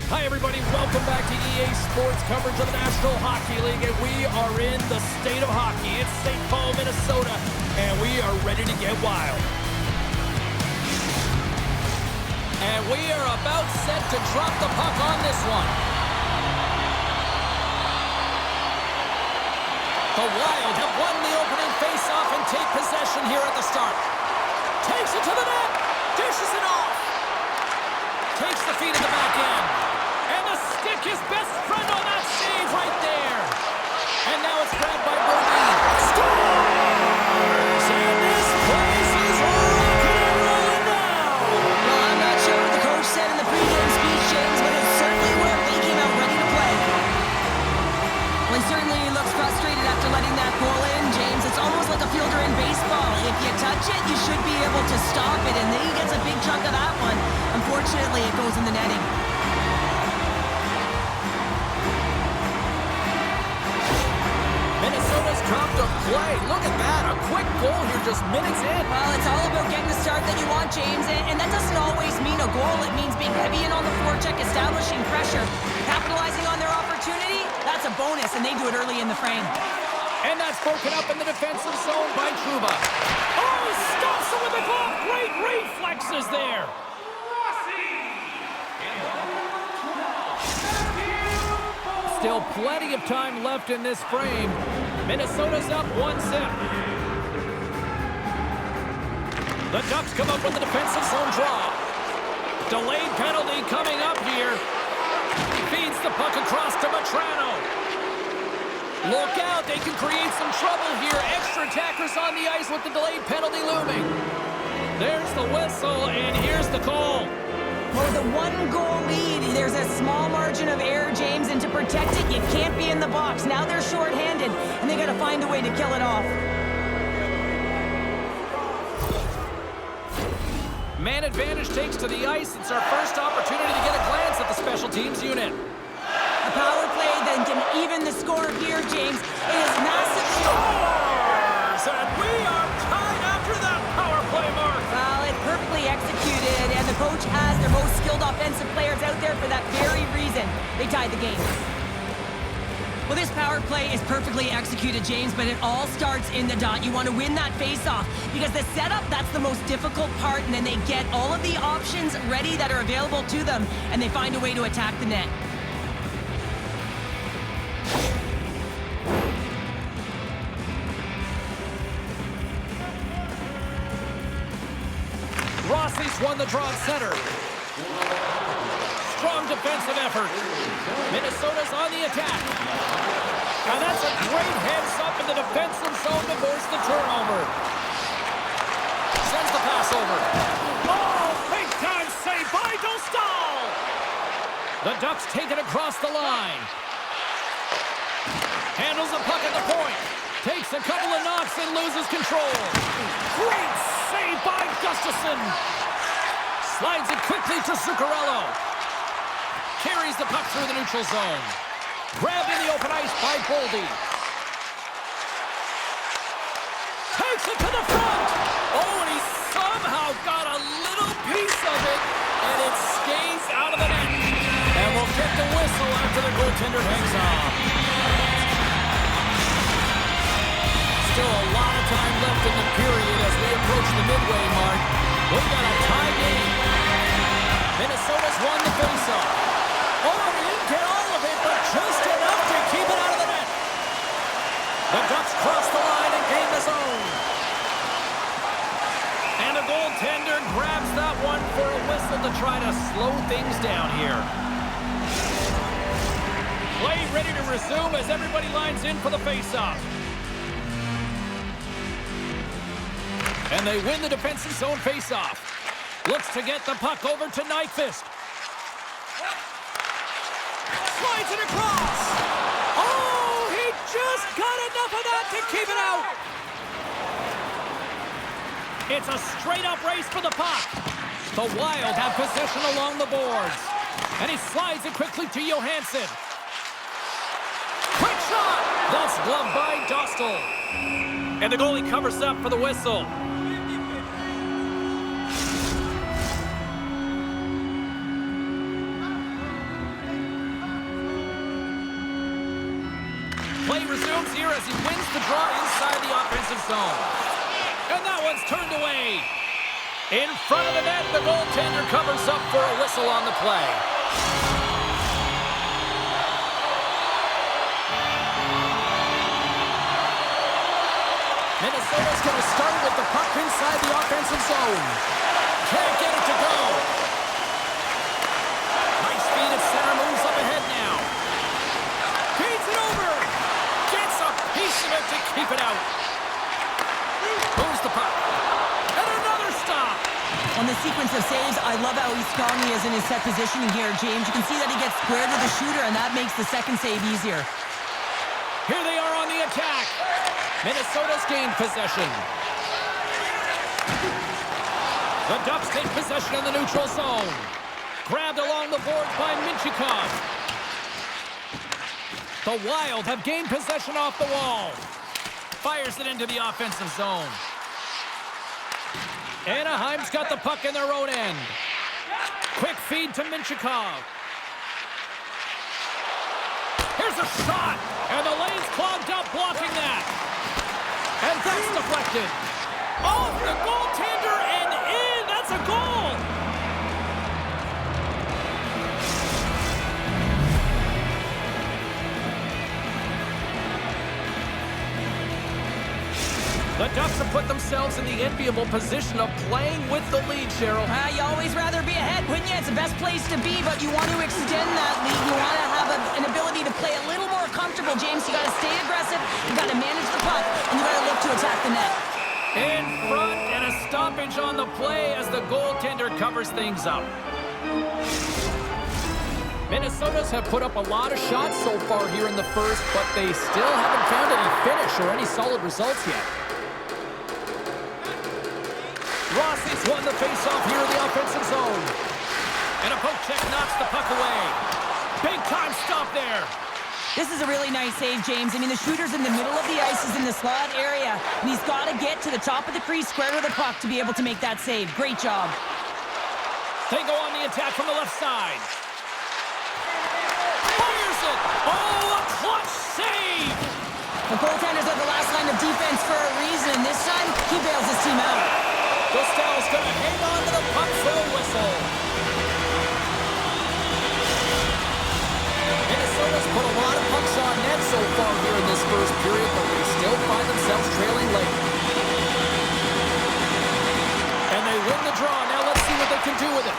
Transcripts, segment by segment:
Hi, everybody. Welcome back to EA Sports coverage of the National Hockey League, and we are in the state of hockey. It's St. Paul, Minnesota, and we are ready to get wild. And we are about set to drop the puck on this one. The Wild have won the opening faceoff and take possession here at the start. Takes it to the net. Dishes it off. Takes the feed in the back end. And the stick, his best friend on that save right there. And now it's grabbed by Brody. Scores! And this place is rocking and rolling now. Well, I'm not sure what the coach said in the pregame speech, James, but it certainly worked. They came out ready to play. Well, he certainly looks frustrated after letting that goal in, James. It's almost like a fielder in baseball. If you touch it, you should be able to stop it, and then he gets a big chunk of that one. Unfortunately, it goes in the netting. Minnesota's dropped a play. Look at that. A quick goal here just minutes in. Well, it's all about getting the start that you want, James, and that doesn't always mean a goal. It means being heavy in on the forecheck, establishing pressure, capitalizing on their opportunity. That's a bonus, and they do it early in the frame. And that's broken up in the defensive zone by Trouba. Oh, he stops it with the glove. Great reflexes there. Still plenty of time left in this frame. Minnesota's up 1-0. The Ducks come up with the defensive zone draw. Delayed penalty coming up here. Feeds the puck across to Matrano. Look out, they can create some trouble here. Extra attackers on the ice with the delayed penalty looming. There's the whistle, and here's the call. Well, the one-goal lead, there's a small margin of error, James, and to protect it, you can't be in the box. Now they're shorthanded, and they got to find a way to kill it off. Man advantage takes to the ice. It's our first opportunity to get a glance at the special teams unit. A power play that can even the score here, James. It is massive. Scores! And we are tied after that power play mark. Well, it's perfectly executed, and the coach has their most skilled offensive players out there for that very reason. They tied the game. Well, this power play is perfectly executed, James, but it all starts in the dot. You want to win that face-off because the setup, that's the most difficult part, and then they get all of the options ready that are available to them, and they find a way to attack the net. Rossi's won the draw at center. Strong defensive effort. Minnesota's on the attack. And that's a great heads-up in the defensive zone to force the turnover. Sends the pass over. Oh, big-time save by Dostal. The Ducks take it across the line. Handles the puck at the point. Takes a couple of knocks and loses control. Great save by Gustafsson. Slides it quickly to Zuccarello. Carries the puck through the neutral zone. Grabbed in the open ice by Boldy. Takes it to the front. Oh, and he somehow got a little piece of it, and it skates out of the net. And we'll get the whistle after the goaltender hangs on. Still a lot of time left in the period as we approach the midway mark. We've got a tie game. Minnesota's won the faceoff. Oh, he didn't get all of it, but just enough to keep it out of the net. The Ducks cross the line and gain the zone. And the goaltender grabs that one for a whistle to try to slow things down here. Play ready to resume as everybody lines in for the faceoff. And they win the defensive zone faceoff. Looks to get the puck over to Nyquist. Slides it across. Oh, he just got enough of that to keep it out. It's a straight-up race for the puck. The Wild have possession along the boards. And he slides it quickly to Johansson. Quick shot. That's gloved by Dostal. And the goalie covers up for the whistle. he resumes here as he wins the draw inside the offensive zone. And that one's turned away. In front of the net, the goaltender covers up for a whistle on the play. Minnesota's going to start with the puck inside the offensive zone. Can't get it to go. Nice feed at center, moves up ahead now. Feeds it over. Gets a piece of it to keep it out. Moves the puck. And another stop. On the sequence of saves, I love how strong he is in his set positioning here, James. You can see that he gets square to the shooter, and that makes the second save easier. Here they are on the attack. Minnesota's gained possession. The Ducks take possession in the neutral zone. Grabbed along the boards by Minchikov. The Wild have gained possession off the wall. Fires it into the offensive zone. Anaheim's got the puck in their own end. Quick feed to Minchikov. Here's a shot, and the lane's clogged up blocking that. And that's deflected. Off the goaltender and in. That's a goal. The Ducks have put themselves in the enviable position of playing with the lead, Cheryl. You always rather be ahead, wouldn't you? It's the best place to be, but you want to extend that lead. You want to have an ability to play a little more comfortable, James. You got to stay aggressive, you got to manage the puck, and you got to look to attack the net. In front, and a stoppage on the play as the goaltender covers things up. Minnesota's have put up a lot of shots so far here in the first, but they still haven't found any finish or any solid results yet. Rossi's won the faceoff here in the offensive zone. And a poke check knocks the puck away. Big time stop there. This is a really nice save, James. I mean, the shooter's in the middle of the ice, is in the slot area, and he's got to get to the top of the crease, square to the puck, to be able to make that save. Great job. They go on the attack from the left side. Fires it! Oh, a clutch save! The goaltenders are the last line of defense for a reason. This time, he bails his team out. Costell's going to hang on to the puck for a whistle. Minnesota's put a lot of pucks on net so far here in this first period, but they still find themselves trailing late. And they win the draw. Now let's see what they can do with it.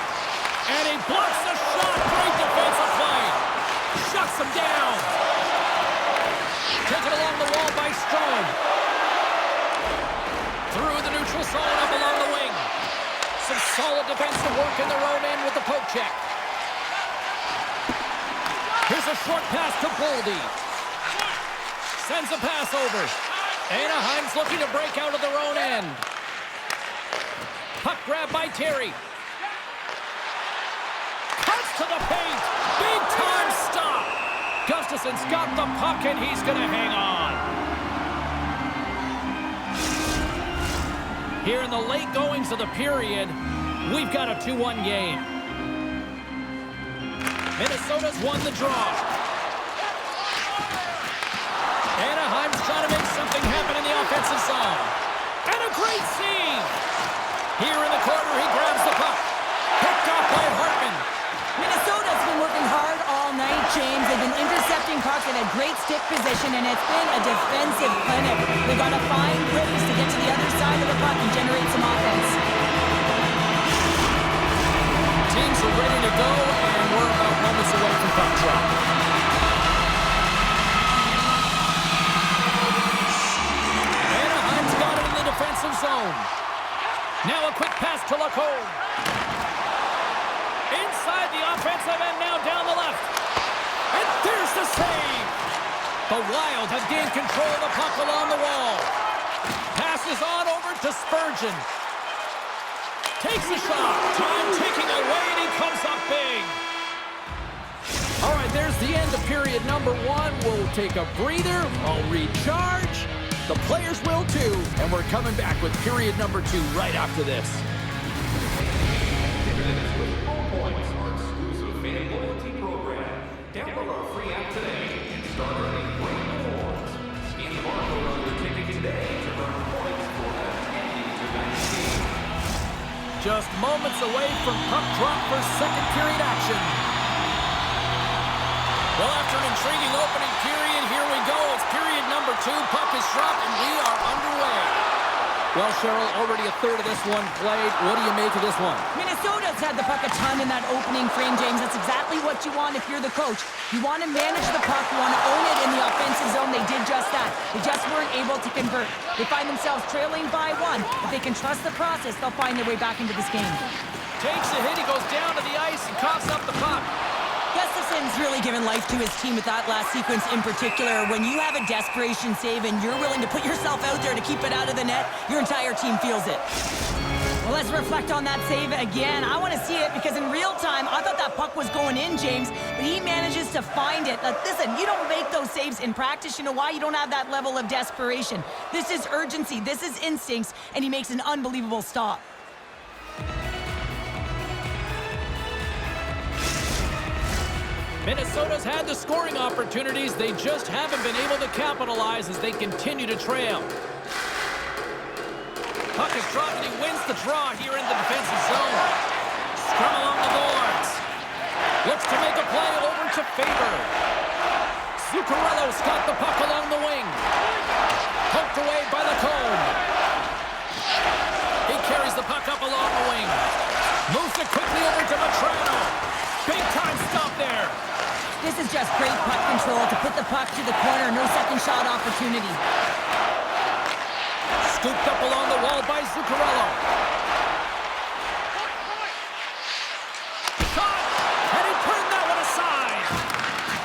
And he blocks the shot. Great defensive play. Shuts him down. Taken along the wall by Strome. Through the neutral zone up along the wing. Some solid defensive work in their own end with the poke check. Here's a short pass to Boldy. Sends a pass over. Anaheim's looking to break out of their own end. Puck grab by Terry. Cuts to the paint. Big time stop. Gustafson's got the puck and he's going to hang on. Here in the late goings of the period, we've got a 2-1 game. Minnesota's won the draw. Anaheim's trying to make something happen in the offensive zone. And a great save! Here in the corner, he grabs the puck. Picked off by Hartman. Minnesota's been working hard all night, James. They've been intercepting pucks in a great stick position, and it's been a defensive clinic. They've got to find ways to get to the other side of the puck and generate some offense. Teams are ready to go, and we're about moments away from puck drop. Anaheim's got it in the defensive zone. Now a quick pass to Lacombe. Inside the offensive end, now down the left. And there's the save. The Wild have gained control of the puck along the wall. Passes on over to Spurgeon. Takes a shot. Time ticking away, and he comes up big. All right, there's the end of period number 1. We'll take a breather. I'll recharge. The players will too. And we're coming back with period number 2 right after this. Download our free app today and start earning great rewards. Just moments away from puck drop for second period action. Well, after an intriguing opening period, here we go. It's period number 2. Puck is dropped, and we are underway. Well, Cheryl, already a third of this one played. What do you make of this one? Minnesota's had the puck a ton in that opening frame, James. That's exactly what you want if you're the coach. You want to manage the puck. You want to own it in the offensive zone. They did just that. They just weren't able to convert. They find themselves trailing by 1. If they can trust the process, they'll find their way back into this game. Takes a hit. He goes down to the ice and coughs up the puck. Gustafson's really given life to his team with that last sequence in particular. When you have a desperation save and you're willing to put yourself out there to keep it out of the net, your entire team feels it. Well, let's reflect on that save again. I want to see it because in real time, I thought that puck was going in, James, but he manages to find it. Listen, you don't make those saves in practice. You know why? You don't have that level of desperation. This is urgency. This is instincts, and he makes an unbelievable stop. Minnesota's had the scoring opportunities. They just haven't been able to capitalize as they continue to trail. Puck is dropped and he wins the draw here in the defensive zone. Scrum along the boards. Looks to make a play over to Faber. Zuccarello's got the puck along the wing. Poked away by the cone. He carries the puck up along the wing. Moves it quickly over to Matrano. Big time stop there. This is just great puck control to put the puck to the corner. No second shot opportunity. Scooped up along the wall by Zuccarello. Shot! And he turned that one aside.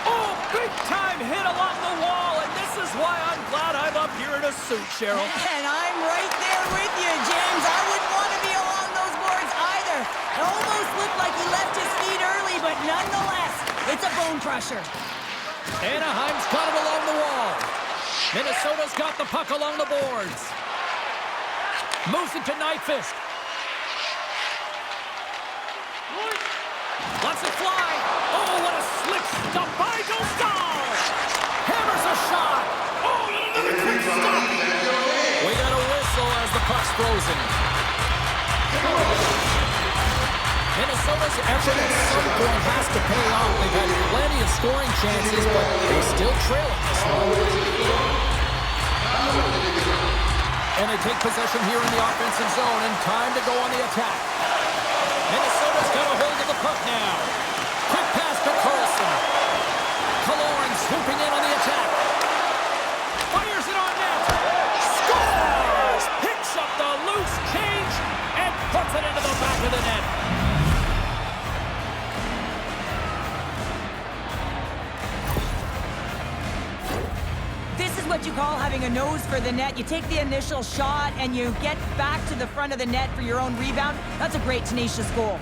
Oh, big time hit along the wall. And this is why I'm glad I'm up here in a suit, Cheryl. And I'm right there with you, James. I wouldn't want to be along those boards either. It almost looked like he left his feet early, but nonetheless, it's a bone crusher. Anaheim's got it along the wall. Minnesota's got the puck along the boards. Moves it to Nyquist. Lets it fly. Oh, what a slick stop by Dostal. Hammers a shot. Oh, and another quick stop. We got a whistle as the puck's frozen. Minnesota's effort at some point has to pay off. They've had plenty of scoring chances, but they still trail at this one. And they take possession here in the offensive zone, and time to go on the attack. Minnesota's got a hold of the puck now. Quick pass to Carlson. Killorn swooping in on the attack. Fires it on net. Scores! Picks up the loose change and puts it into the back of the net. This is what you call having a nose for the net. You take the initial shot and you get back to the front of the net for your own rebound. That's a great, tenacious goal.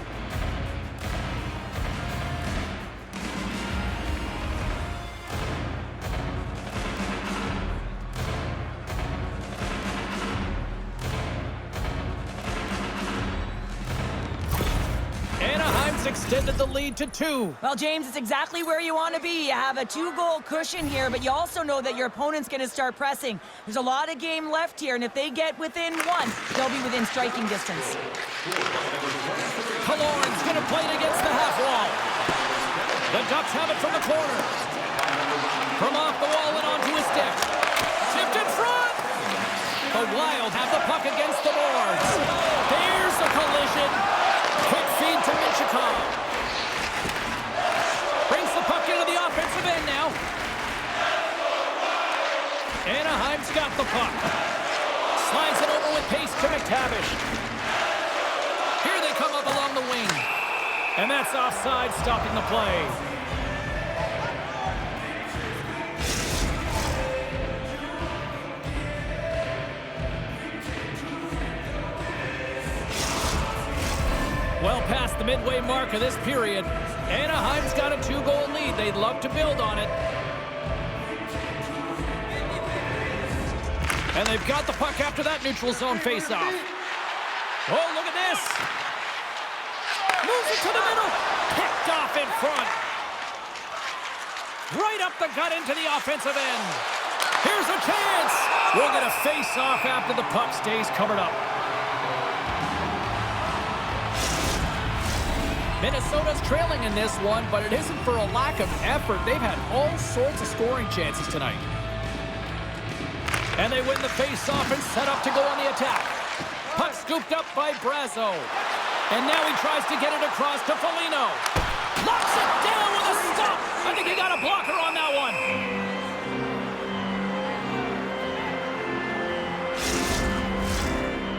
Anaheim's extended the lead to 2. Well, James, it's exactly where you want to be. You have a 2-goal cushion here, but you also know that your opponent's going to start pressing. There's a lot of game left here, and if they get within 1, they'll be within striking distance. Killorn's going to play it against the half wall. The Ducks have it from the corner. From off the wall and onto his stick. Tipped in front. The Wild have the puck against the boards. There's a collision. Quick feed to Michikov. Brings the puck into the offensive end now. Anaheim's got the puck. Slides it over with pace to McTavish. Here they come up along the wing. And that's offside, stopping the play. Well past the midway mark of this period, Anaheim's got a 2-goal lead. They'd love to build on it. And they've got the puck after that neutral zone faceoff. Oh, look at this. Moves it to the middle. Picked off in front. Right up the gut into the offensive end. Here's a chance. We'll get a face-off after the puck stays covered up. Minnesota's trailing in this one, but it isn't for a lack of effort. They've had all sorts of scoring chances tonight. And they win the face-off and set up to go on the attack. Puck scooped up by Brazo. And now he tries to get it across to Foligno. Locks it down with a stop. I think he got a blocker on that one.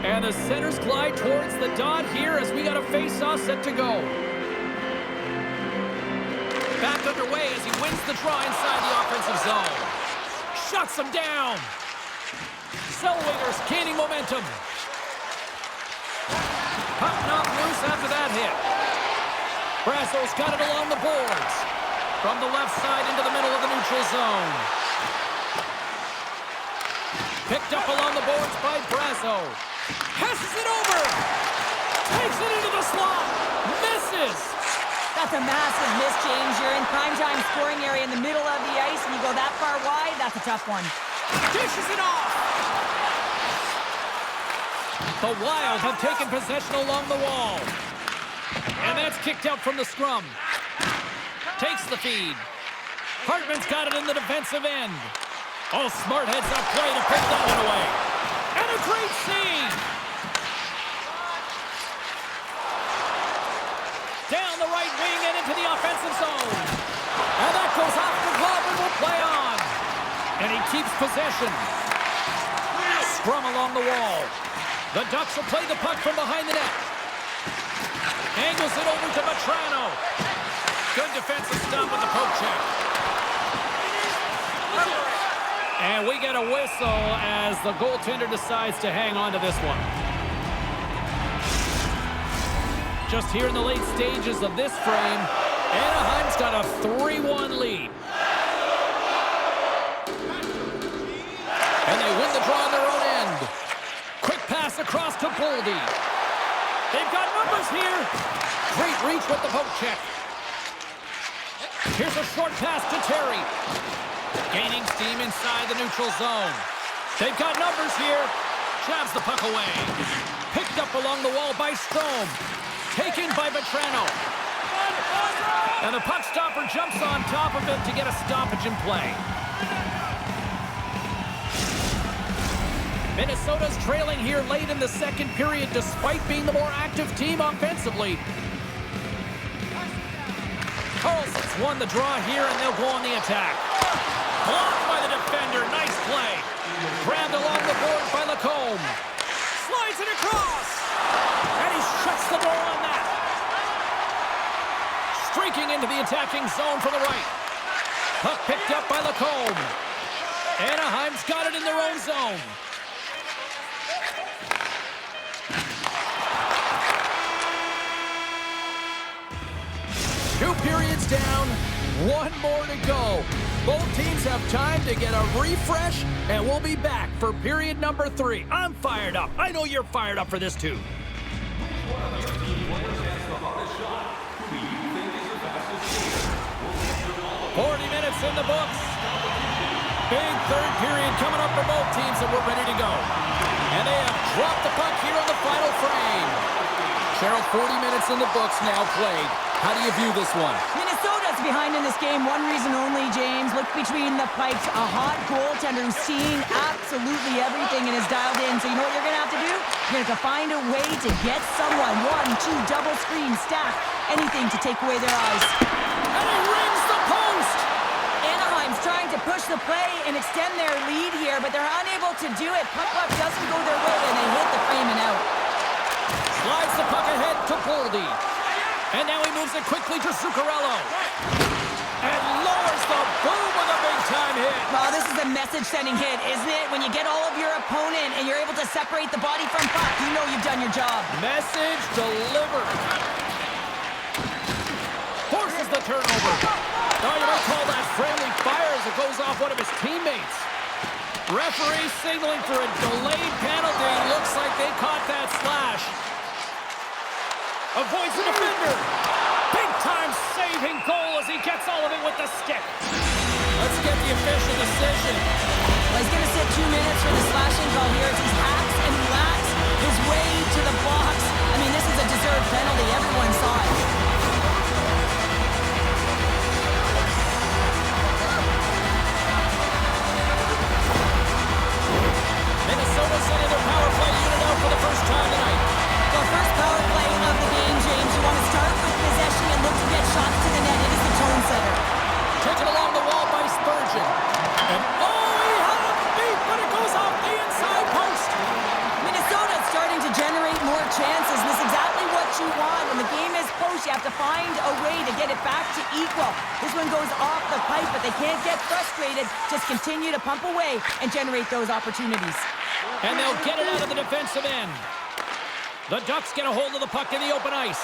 And the centers glide towards the dot here as we got a face-off set to go. Back underway as he wins the draw inside the offensive zone. Shuts him down. Zellweger's gaining momentum. Puck knocked loose after that hit. Brasso's got it along the boards. From the left side into the middle of the neutral zone. Picked up along the boards by Brazo. Passes it over. Takes it into the slot. Misses. That's a massive miss, James. You're in primetime scoring area in the middle of the ice, and you go that far wide, that's a tough one. Dishes it off. The Wild have taken possession along the wall. And that's kicked out from the scrum. Takes the feed. Hartman's got it in the defensive end. Oh, smart heads-up play to pick that one away. And a great save. Down the right wing and into the offensive zone. And that goes off the glove and will play on. And he keeps possession. Scrum along the wall. The Ducks will play the puck from behind the net. Angles it over to Matrano. Good defensive stop with the poke check. And we get a whistle as the goaltender decides to hang on to this one. Just here in the late stages of this frame, Anaheim's got a 3-1 lead. And they win the draw on their own end. Quick pass across to Boldy. They've got numbers here. Great reach with the poke check. Here's a short pass to Terry. Gaining steam inside the neutral zone. They've got numbers here. Jabs the puck away. Picked up along the wall by Strome. Taken by Vetrano. And the puck stopper jumps on top of it to get a stoppage in play. Minnesota's trailing here late in the second period despite being the more active team offensively. Carlson's won the draw here and they'll go on the attack. Blocked by the defender. Nice play. Grabbed along the board by Lacombe. Slides it across. And he shuts the door on that. Streaking into the attacking zone from the right. Puck picked up by Lacombe. Anaheim's got it in their own zone. Two periods down, one more to go. Both teams have time to get a refresh, and we'll be back for period number 3. I'm fired up. I know you're fired up for this too. 40 minutes in the books. Big third period coming up for both teams, and we're ready to go. And they have dropped the puck here on the final frame. Cheryl, 40 minutes in the books now played. How do you view this one? Minnesota's behind in this game. One reason only, James. Look between the pipes. A hot goaltender who's seeing absolutely everything and is dialed in. So you know what you're going to have to do? You're going to have to find a way to get someone. 1, 2, double screen, stack, anything to take away their eyes. And he rings the post! Anaheim's trying to push the play and extend their lead here, but they're unable to do it. Puck doesn't go their way, and they hit the frame and out. Slides the puck ahead to Boldy. And now he moves it quickly to Zuccarello. And lowers the boom with a big-time hit. Well, this is a message-sending hit, isn't it? When you get all of your opponent and you're able to separate the body from puck, you know you've done your job. Message delivered. Forces the turnover. Oh, you might call that friendly fire as it goes off one of his teammates. Referee signaling for a delayed penalty. Looks like they caught that slash. Avoids the defender. Big-time saving goal as he gets all of it with the stick. Let's get the official decision. Well, he's going to sit 2 minutes for the slashing call here as he hacks and whacks his way to the box. I mean, this is a deserved penalty. Everyone saw it. baseball. This one goes off the pipe, but they can't get frustrated. Just continue to pump away and generate those opportunities. And they'll get it out of the defensive end. The Ducks get a hold of the puck in the open ice.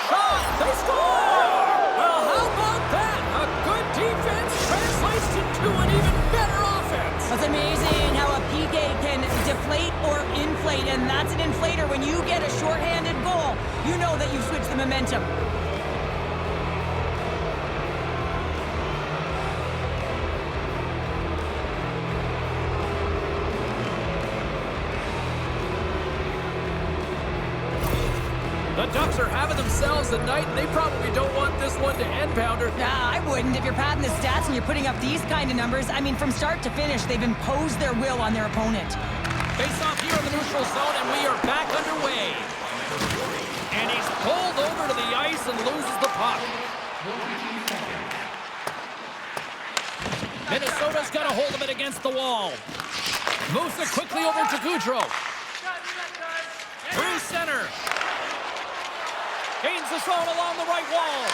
Shot! They score! Well, how about that? A good defense translates into an even better offense. It's amazing how a PK can deflate or inflate, and that's an inflator. When you get a shorthanded goal, you know that you've switched the momentum. The Ducks are having themselves a night, and they probably don't want this one to end, Pounder. Nah, I wouldn't. If you're padding the stats and you're putting up these kind of numbers, I mean, from start to finish, they've imposed their will on their opponent. Face off here in the neutral zone, and we are back underway. And he's pulled over to the ice and loses the puck. Minnesota's got a hold of it against the wall. Moves it quickly over to Gaudreau. Through center. Gains the zone along the right wall.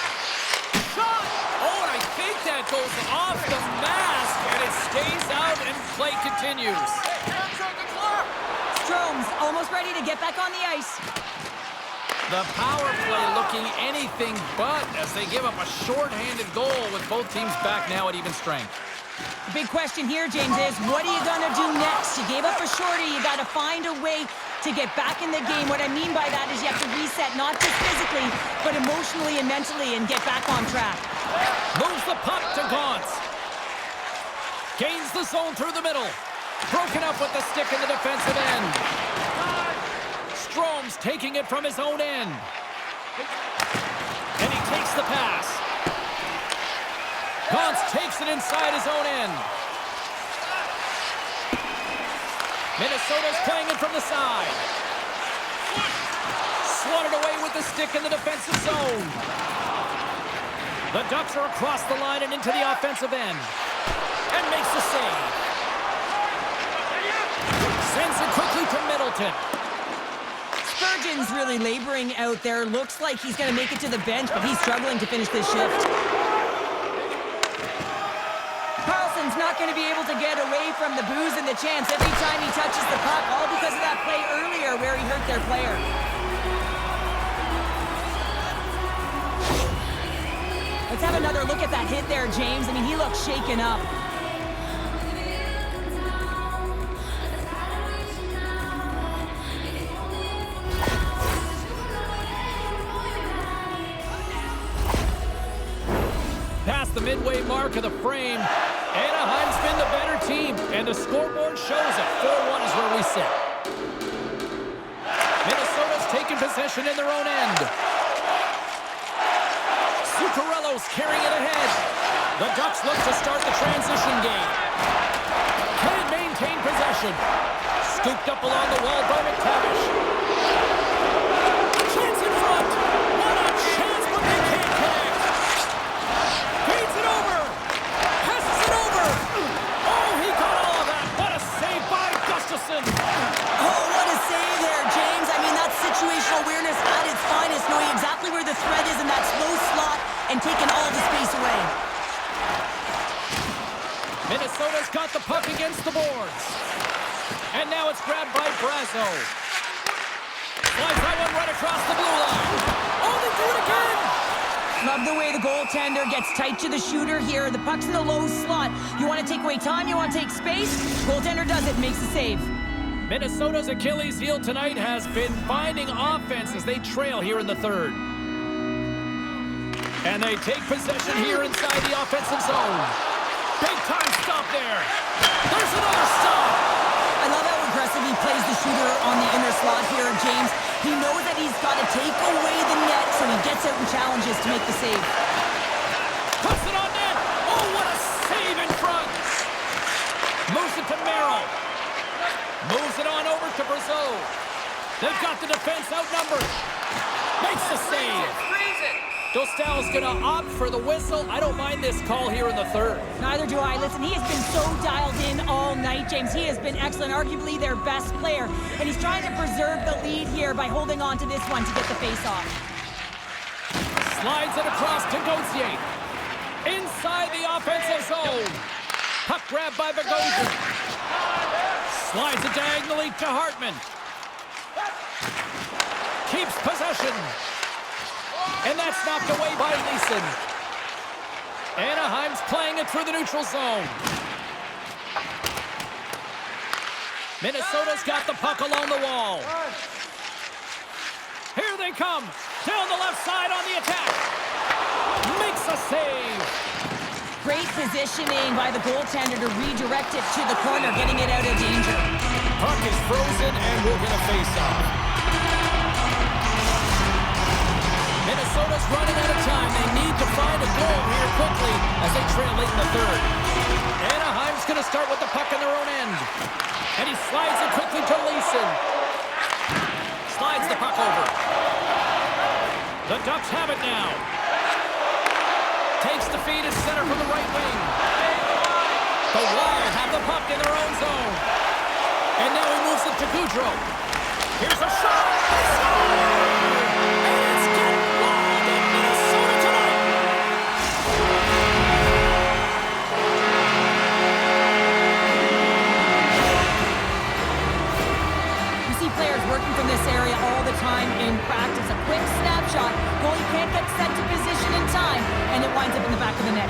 Shot! Oh, and I think that goes off the mask, and it stays out, and play continues. Strome's almost ready to get back on the ice. The power play looking anything but as they give up a short-handed goal with both teams back now at even strength. The big question here, James, is what are you going to do next? You gave up a shorty. You got to find a way to get back in the game. What I mean by that is you have to reset, not just physically, but emotionally and mentally, and get back on track. Moves the puck to Gauntz. Gains the zone through the middle. Broken up with the stick in the defensive end. Strome's taking it from his own end. And he takes the pass. Gauntz takes it inside his own end. Minnesota's playing it from the side. Swatted away with the stick in the defensive zone. The Ducks are across the line and into the offensive end. And makes the save. Sends it quickly to Middleton. Spurgeon's really laboring out there. Looks like he's going to make it to the bench, but he's struggling to finish this shift. Carlson's not going to be able to get away from the booze and the chance every time he touches the puck, all because of that play earlier where he hurt their player. Let's have another look at that hit there, James. I mean, he looks shaken up. Past the midway mark of the frame, Anaheim's been the better team, and the scoreboard shows it. 4-1 is where we sit. Minnesota's taking possession in their own end. Zuccarello's carrying it ahead. The Ducks look to start the transition game. Can it maintain possession? Scooped up along the wall by McTavish. Chance in front. What a chance, but they can't connect. Feeds it over. Passes it over. Oh, he got all of that. What a save by Gustafsson. Oh, what a save there, James. I mean, that's situational awareness at its finest, knowing exactly where the threat is in that slow slot and taking all the space away. Minnesota's got the puck against the boards. And now it's grabbed by Brazo. Slides that one right across the blue line. Oh, they do it again! Love the way the goaltender gets tight to the shooter here. The puck's in the low slot. You want to take away time, you want to take space. Goaltender does it, makes the save. Minnesota's Achilles heel tonight has been finding offense as they trail here in the third. And they take possession here inside the offensive zone. Big time stop there. There's another stop. I love how aggressive he plays the shooter on the inner slot here, James. He knows that he's got to take away the net, so he gets out and challenges to make the save. Puts it on net. Oh, what a save in front. Moves it to Merrill. Moves it on over to Brazo. They've got the defense outnumbered. Makes the save. Dostal's going to opt for the whistle. I don't mind this call here in the third. Neither do I. Listen, he has been so dialed in all night, James. He has been excellent, arguably their best player. And he's trying to preserve the lead here by holding on to this one to get the face-off. Slides it across to Gauthier. grab by Bogosian. Slides it diagonally to Hartman. Keeps possession. And that's knocked away by Leeson. Anaheim's playing it through the neutral zone. Minnesota's got the puck along the wall. Here they come. Down the left side on the attack. Makes a save. Great positioning by the goaltender to redirect it to the corner, getting it out of danger. Puck is frozen, and we're going to face off. Minnesota's running out of time. They need to find a goal here quickly as they trail late in the third. Anaheim's going to start with the puck in their own end. And he slides it quickly to Leeson. Slides the puck over. The Ducks have it now. Takes the feed and center from the right wing. The Wild have the puck in their own zone. And now he moves it to Goudreau. Here's a shot. They score! And it's getting wild in Minnesota tonight. You see players working from this area all the time in practice. A quick snapshot. Goalie can't get set to position in time, and it winds up in the back of the net.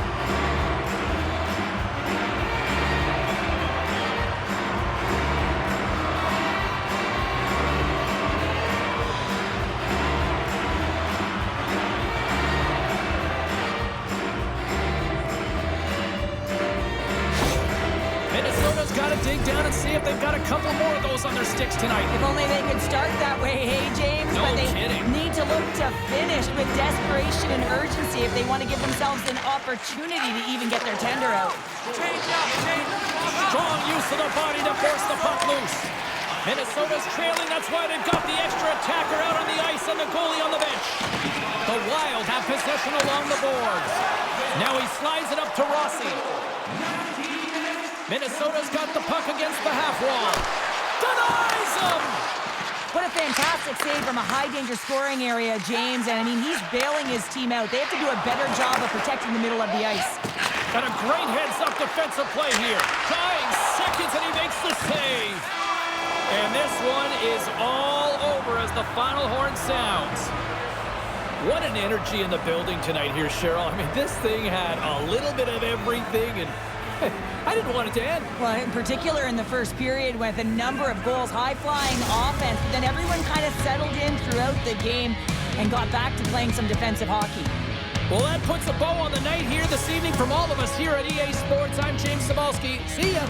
Minnesota's got to dig down and see if they've got a couple more of those on their sticks tonight. If only they could start that way, hey, James? No but they kidding. need to look to finish with desperation and urgency if they want to give themselves an opportunity to even get their tender out. Strong use of the body to force the puck loose. Minnesota's trailing. That's why they've got the extra attacker out on the ice and the goalie on the bench. The Wild have possession along the boards. Now he slides it up to Rossi. Minnesota's got the puck against the half wall. Denies him! What a fantastic save from a high-danger scoring area, James. And, I mean, he's bailing his team out. They have to do a better job of protecting the middle of the ice. Got a great heads-up defensive play here. Dying seconds, and he makes the save. And this one is all over as the final horn sounds. What an energy in the building tonight here, Cheryl. I mean, this thing had a little bit of everything, and I didn't want it to end. Well, in particular in the first period with a number of goals, high-flying offense, but then everyone kind of settled in throughout the game and got back to playing some defensive hockey. Well, that puts a bow on the night here this evening from all of us here at EA Sports. I'm James Cybulski. See ya.